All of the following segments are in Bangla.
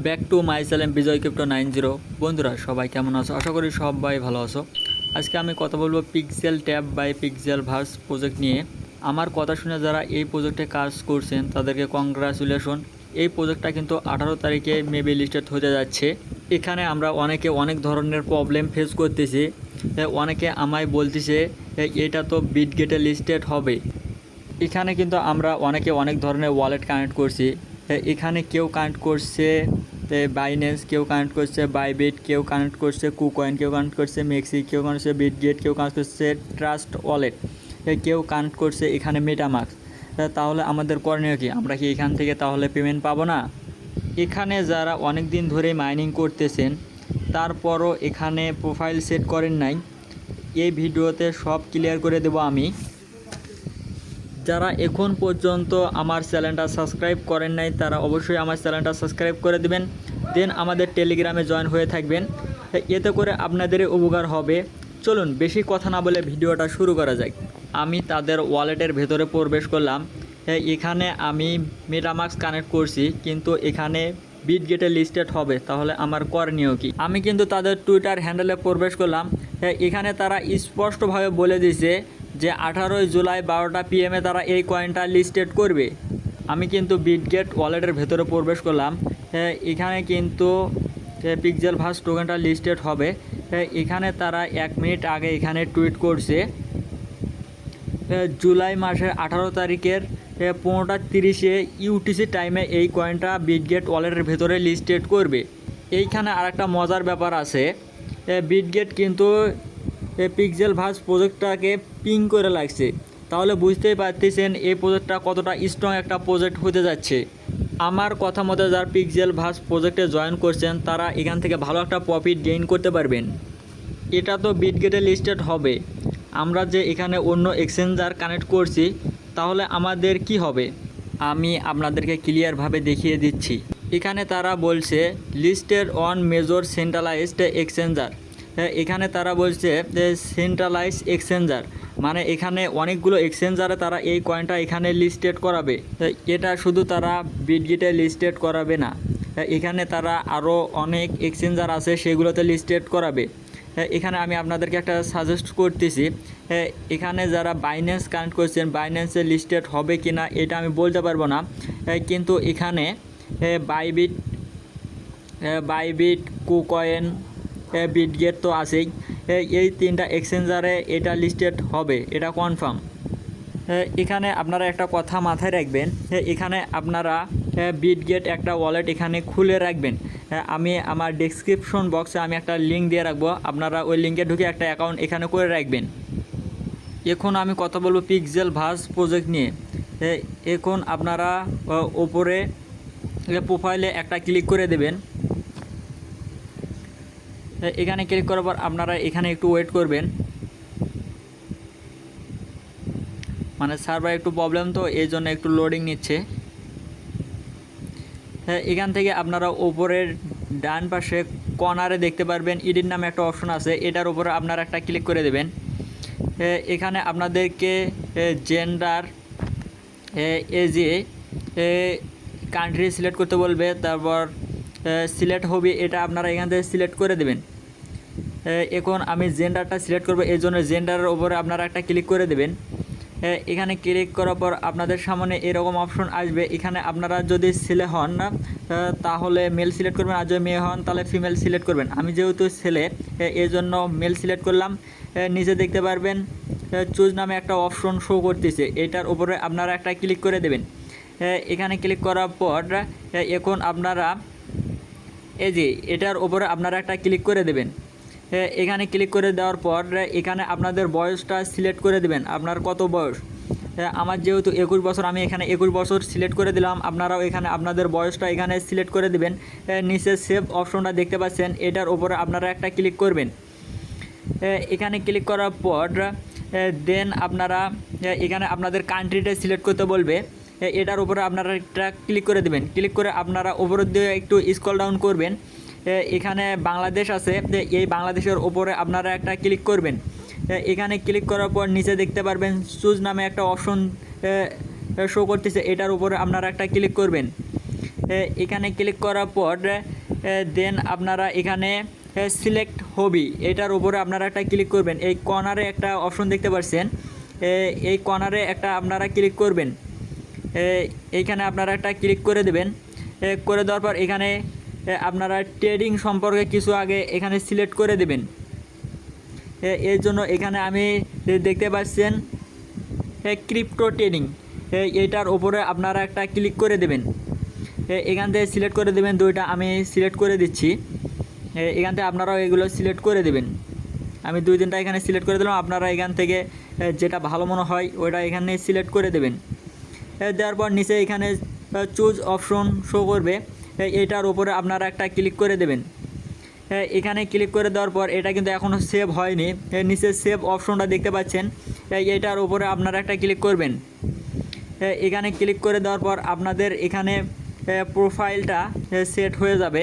Back to my channel Bijoy crypto 90। বন্ধুরা সবাই কেমন আছো? আশা করি সবাই ভালো আছো। আজকে আমি কথা বলবো pixel tab by pixel verse project নিয়ে। আমার কথা শুনে যারা এই প্রজেক্টে কাজ করছেন তাদেরকে কংগ্রাচুলেশন। এই প্রজেক্টটা কিন্তু 18 তারিখে মেবি লিস্টেড হতে যাচ্ছে। এখানে আমরা অনেকে অনেক ধরনের প্রবলেম ফেস করতেছি। অনেকে আমায় বলতেছে এটা তো বিটগেটে লিস্টেড হবে। এখানে কিন্তু আমরা অনেকে অনেক ধরনের ওয়ালেট কানেক্ট করছি। এখানে কেউ কানেক্ট করছে বাইন্যান্স, কেউ কানেক্ট করছে বাইবিট, কেউ কানেক্ট করছে কুকয়েন, কেউ কানেক্ট করছে মেক্সি, কেউ কানেক্ট করছে বিটগেট, কেউ কানেক্ট করছে ট্রাস্ট ওয়ালেট, কেউ কানেক্ট করছে এখানে মেটামাস্ক। তাহলে আমাদের করণীয় কি? আমরা কি এখান থেকে তাহলে পেমেন্ট পাবো না? এখানে যারা অনেক দিন ধরে মাইনিং করতেছেন তারপরও এখানে প্রোফাইল সেট করেন নাই, এই ভিডিওতে সব ক্লিয়ার করে দেব আমি। যারা এখন পর্যন্ত আমার চ্যানেলটা সাবস্ক্রাইব করেন নাই তারা অবশ্যই আমার চ্যানেলটা সাবস্ক্রাইব করে দেবেন, দেন আমাদের টেলিগ্রামে জয়েন হয়ে থাকবেন। এতে করে আপনাদেরই উপকার হবে। চলুন বেশি কথা না বলে ভিডিওটা শুরু করা যাক। আমি তাদের ওয়ালেটের ভেতরে প্রবেশ করলাম। এখানে আমি মেটামাস্ক কানেক্ট করছি, কিন্তু এখানে বিটগেটে লিস্টেড হবে। তাহলে আমার করণীয় কি? আমি কিন্তু তাদের টুইটার হ্যান্ডেলে প্রবেশ করলাম। এখানে তারা স্পষ্টভাবে বলে দিয়েছে যে 18 জুলাই 12টা PM তারা এই কয়েনটা লিস্টেড করবে। আমি কিন্তু বিটগেট ওয়ালেটের ভেতরে প্রবেশ করলাম। এখানে কিন্তু পিক্সেল ভার্স টোকেনটা লিস্টেড হবে। এখানে তারা 1 মিনিট আগে এখানে টুইট করছে জুলাই মাসের 18 তারিখের 15:30 UTC টাইমে এই কয়েনটা বিটগেট ওয়ালেটের ভেতরে লিস্টেড করবে। এইখানে আরেকটা মজার ব্যাপার আছে, বিটগেট কিন্তু পিক্সেল ভার্স প্রজেক্টটাকে পিং করে লাগছে। তাহলে বুঝতেই পারতেছেন এই প্রজেক্টটা কতটা স্ট্রং একটা প্রজেক্ট হতে যাচ্ছে। আমার কথা মতো যারা পিক্সেল ভার্স প্রজেক্টে জয়েন করছেন তারা এখান থেকে ভালো একটা প্রফিট গেইন করতে পারবেন। এটা তো বিটগেটে লিস্টেড হবে, আমরা যে এখানে অন্য এক্সচেঞ্জার কানেক্ট করছি তাহলে আমাদের কি হবে? আমি আপনাদেরকে ক্লিয়ারভাবে দেখিয়ে দিচ্ছি। এখানে তারা বলছে listed on major centralised exchanger. এখানে তারা বলছে যে সেন্ট্রালাইজ এক্সচেঞ্জার, মানে এখানে অনেকগুলো এক্সচেঞ্জারে তারা এই কয়েনটা এখানে লিস্টেড করাবে। এটা শুধু তারা বিটগেটে লিস্টেড করাবে না, এখানে তারা আরও অনেক এক্সচেঞ্জার আছে সেগুলোতে লিস্টেড করাবে। এখানে আমি আপনাদেরকে একটা সাজেস্ট করতেছি, এখানে যারা বাইন্যান্স কানেক্ট করছেন বাইন্যান্সে লিস্টেড হবে কি না এটা আমি বলতে পারবো না, কিন্তু এখানে বাইবিট কুকয়েন বিটগেট তো আছেই। এই 3টা এক্সচেঞ্জারে এটা লিস্টেড হবে, এটা কনফার্ম। এখানে আপনারা একটা কথা মাথায় রাখবেন, এখানে আপনারা বিটগেট একটা ওয়ালেট এখানে খুলে রাখবেন। আমি আমার ডেসক্রিপশন বক্সে আমি একটা লিঙ্ক দিয়ে রাখবো, আপনারা ওই লিঙ্কে ঢুকে একটা অ্যাকাউন্ট এখানে করে রাখবেন। এখন আমি কথা বলবো পিক্সেল ভার্স প্রজেক্ট নিয়ে। এখন আপনারা ওপরে প্রোফাইলে একটা ক্লিক করে দেবেন। এখানে ক্লিক করার পর আপনারা এখানে একটু ওয়েট করবেন, মানে সার্ভার একটু প্রবলেম তো এই জন্য একটু লোডিং নিচ্ছে। এখান থেকে আপনারা ওপরের ডান পাশে কর্নারে দেখতে পারবেন এডিট নামে একটা অপশন আছে, এটার উপরে আপনারা একটা ক্লিক করে দেবেন। এখানে আপনাদেরকে জেন্ডার এজে কান্ট্রি সিলেক্ট করতে বলবে, তারপর সিলেক্ট হবে, এটা আপনারা এখান থেকে সিলেক্ট করে দেবেন। এখন আমি জেন্ডারটা সিলেক্ট করব, এই জন্য জেন্ডারের উপরে আপনারা একটা ক্লিক করে দেবেন। এখানে ক্লিক করার পর আপনাদের সামনে এরকম অপশন আসবে। এখানে আপনারা যদি ছেলে হন না তাহলে মেল সিলেক্ট করবেন, আর যদি মেয়ে হন তাহলে ফিমেল সিলেক্ট করবেন। আমি যেহেতু ছেলে এই জন্য মেল সিলেক্ট করলাম। নিচে দেখতে পারবেন চুজ নামে একটা অপশন শো করতেছে, এটার উপরে আপনারা একটা ক্লিক করে দেবেন। এখানে ক্লিক করার পর এখন আপনারা এই যে এটার উপরে আপনারা একটা ক্লিক করে দেবেন। এখানে ক্লিক করে দেওয়ার পর এখানে আপনাদের বয়সটা সিলেক্ট করে দেবেন, আপনার কত বয়স। আমার যেহেতু 21 বছর, আমি এখানে 21 বছর সিলেক্ট করে দিলাম। আপনারাও এখানে আপনাদের বয়সটা এখানে সিলেক্ট করে দেবেন। নিচে সেভ অপশনটা দেখতে পাচ্ছেন, এটার উপরে আপনারা একটা ক্লিক করবেন। এখানে ক্লিক করার পর দেন আপনারা এখানে আপনাদের কান্ট্রিটা সিলেক্ট করতে বলবে, এটার উপরে আপনারা একটা ক্লিক করে দেবেন। ক্লিক করে আপনারা উপরের দিকে একটু স্ক্রল ডাউন করবেন, এখানে বাংলাদেশ আছে, এই বাংলাদেশের ওপরে আপনারা একটা ক্লিক করবেন। এখানে ক্লিক করার পর নিচে দেখতে পারবেন চুজ নামে একটা অপশন শো করতেছে, এটার উপরে আপনারা একটা ক্লিক করবেন। এখানে ক্লিক করার পর দেন আপনারা এখানে সিলেক্ট হবি এটার উপরে আপনারা একটা ক্লিক করবেন। এই কর্নারে একটা অপশন দেখতে পাচ্ছেন, এই কর্নারে একটা আপনারা ক্লিক করবেন। এইখানে আপনারা একটা ক্লিক করে দেবেন। করে দেওয়ার পর এখানে আপনারা ট্রেডিং সম্পর্কে কিছু আগে এখানে সিলেক্ট করে দেবেন। এর জন্য এখানে আমি দেখতে পাচ্ছেন ক্রিপ্টো ট্রেডিং, এটার উপরে আপনারা একটা ক্লিক করে দেবেন। এখান থেকে সিলেক্ট করে দেবেন, দুইটা আমি সিলেক্ট করে দিচ্ছি। এখান থেকে আপনারাও এগুলো সিলেক্ট করে দেবেন। আমি 2-3টা এখানে সিলেক্ট করে দিলাম, আপনারা এখান থেকে যেটা ভালো মনে হয় ওইটা এখানে সিলেক্ট করে দেবেন। দেওয়ার পর নিচে এখানে চুজ অপশন শো করবে, এটার উপরে আপনারা একটা ক্লিক করে দেবেন। এখানে ক্লিক করে দেওয়ার পর এটা কিন্তু এখনও সেভ হয়নি, নিচে সেভ অপশনটা দেখতে পাচ্ছেন, এটার উপরে আপনারা একটা ক্লিক করবেন। এখানে ক্লিক করে দেওয়ার পর আপনাদের এখানে প্রোফাইলটা সেট হয়ে যাবে।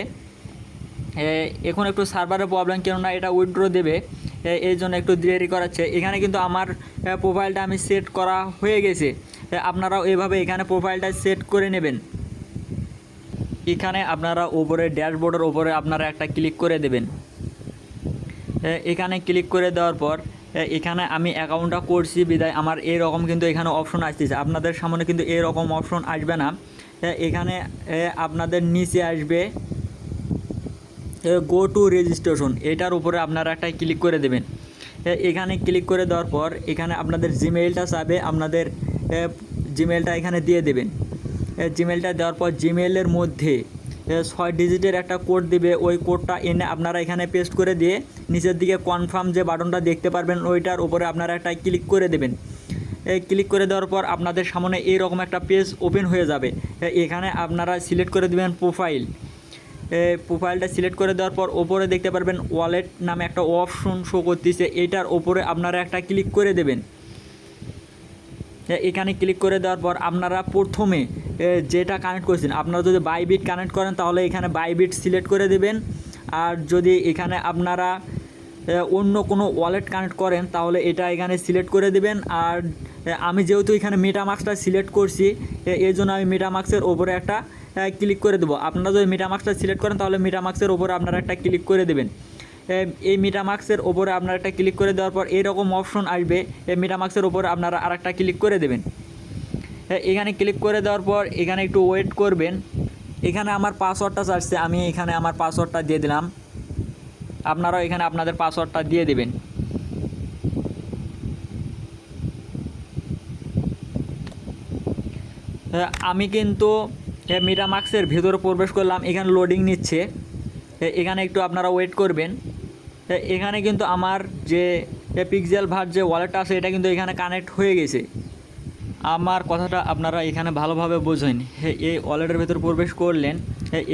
এখন একটু সার্ভারের প্রবলেম, কেননা এটা উইথড্র দেবে, এই জন্য একটু দেরি করাচ্ছে। এখানে কিন্তু আমার প্রোফাইলটা আমি সেট করা হয়ে গেছে। আপনারাও এভাবে এখানে প্রোফাইলটা সেট করে নেবেন। এখানে আপনারা উপরে ড্যাশবোর্ডের উপরে আপনারা একটা ক্লিক করে দেবেন। এখানে ক্লিক করে দেওয়ার পর এখানে আমি অ্যাকাউন্টটা করছি বিদায় আমার এরকম কিন্তু এখানে অপশন আসতেছে। আপনাদের সামনে কিন্তু এরকম অপশন আসবে না, এখানে আপনাদের নিচে আসবে গো টু রেজিস্ট্রেশন, এটার উপরে আপনারা একটা ক্লিক করে দেবেন। এখানে ক্লিক করে দেওয়ার পর এখানে আপনাদের জিমেইলটা চাবে, আপনাদের জিমেইলটা এখানে দিয়ে দেবেন। জিমেইলটা দেওয়ার পর জিমেইলের মধ্যে 6 ডিজিটের একটা কোড দিবে, ওই কোডটা এনে আপনারা এখানে পেস্ট করে দিয়ে নিচের দিকে কনফার্ম যে বাটনটা দেখতে পারবেন ওইটার উপরে আপনারা একটা ক্লিক করে দেবেন। ক্লিক করে দেওয়ার পর আপনাদের সামনে এইরকম একটা পেজ ওপেন হয়ে যাবে। এখানে আপনারা সিলেক্ট করে দেবেন প্রোফাইল। প্রোফাইলটা সিলেক্ট করে দেওয়ার পর ওপরে দেখতে পারবেন ওয়ালেট নামে একটা অপশন শো করতেছে, এটার ওপরে আপনারা একটা ক্লিক করে দেবেন। এখানে ক্লিক করে দেওয়ার পর আপনারা প্রথমে যেটা কানেক্ট করেছেন, আপনারা যদি বাইবিট কানেক্ট করেন তাহলে এখানে বাইবিট সিলেক্ট করে দেবেন। আর যদি এখানে আপনারা অন্য কোনো ওয়ালেট কানেক্ট করেন তাহলে এটা এখানে সিলেক্ট করে দেবেন। আর আমি যেহেতু এখানে মেটামাস্কটা সিলেক্ট করছি এই জন্য আমি মেটামাস্কের ওপরে একটা ক্লিক করে দেবো। আপনারা যদি মেটামাস্কটা সিলেক্ট করেন তাহলে মেটামাস্কের ওপরে আপনারা একটা ক্লিক করে দেবেন। এই মেটামাস্কের ওপরে আপনারা একটা ক্লিক করে দেওয়ার পর এরকম অপশন আসবে, এই মেটামাস্কের ওপরে আপনারা আরেকটা ক্লিক করে দেবেন। এখানে ক্লিক করে দেওয়ার পর এখানে একটু ওয়েট করবেন। এখানে আমার পাসওয়ার্ডটা চাচ্ছে, আমি এখানে আমার পাসওয়ার্ডটা দিয়ে দিলাম, আপনারাও এখানে আপনাদের পাসওয়ার্ডটা দিয়ে দেবেন। আমি কিন্তু মেটামাস্কের ভেতরে প্রবেশ করলাম, এখানে লোডিং নিচ্ছে, এখানে একটু আপনারা ওয়েট করবেন। এখানে কিন্তু আমার যে পিক্সেল ভার যে ওয়ালেটটা আছে এটা কিন্তু এখানে কানেক্ট হয়ে গেছে। আমার কথাটা আপনারা এখানে ভালোভাবে বোঝেন। এই ওয়ালেটের ভেতর প্রবেশ করলেন,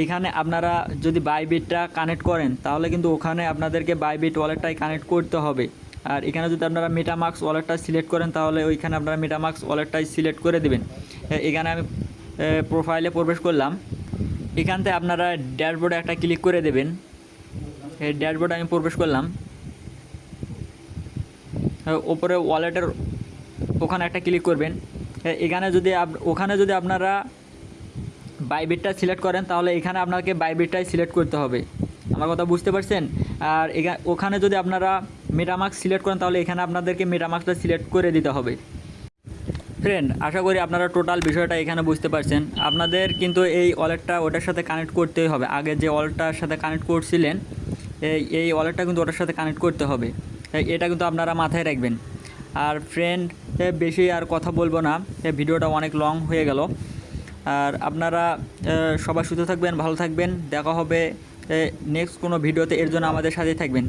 এখানে আপনারা যদি বাইবিটটা কানেক্ট করেন তাহলে কিন্তু ওখানে আপনাদেরকে বাইবিট ওয়ালেটটাই কানেক্ট করতে হবে। আর এখানে যদি আপনারা মেটামাস্ক ওয়ালেটটা সিলেক্ট করেন তাহলে ওইখানে আপনারা মেটামাস্ক ওয়ালেটটাই সিলেক্ট করে দেবেন। এখানে আমি প্রোফাইলে প্রবেশ করলাম, এখান থেকে আপনারা ড্যাশবোর্ডে একটা ক্লিক করে দেবেন। এই ড্যাশবোর্ডে আমি প্রবেশ করলাম, ওপরে ওয়ালেটের ওখানে একটা ক্লিক করবেন। এখানে যদি ওখানে যদি আপনারা বাইবিটটা সিলেক্ট করেন তাহলে এখানে আপনাকে বাইবিটটাই সিলেক্ট করতে হবে। আমার কথা বুঝতে পারছেন? আর ওখানে যদি আপনারা মেটামাস্ক সিলেক্ট করেন তাহলে এখানে আপনাদেরকে মেটামাস্কটা সিলেক্ট করে দিতে হবে। ফ্রেন্ড, আশা করি আপনারা টোটাল বিষয়টা এখানে বুঝতে পারছেন। আপনাদের কিন্তু এই ওয়ালেটটা ওটার সাথে কানেক্ট করতেই হবে। আগে যে ওয়ালেটটার সাথে কানেক্ট করছিলেন এই ওয়ালেটটা কিন্তু ওটার সাথে কানেক্ট করতে হবে, এটা কিন্তু আপনারা মাথায় রাখবেন। আর ফ্রেন্ড, বেশি আর কথা বলবো না, ভিডিওটা অনেক লং হয়ে গেল। আর আপনারা সবাই সুস্থ থাকবেন, ভালো থাকবেন, দেখা হবে নেক্সট কোনো ভিডিওতে। এর জন্য আমাদের সাথেই থাকবেন।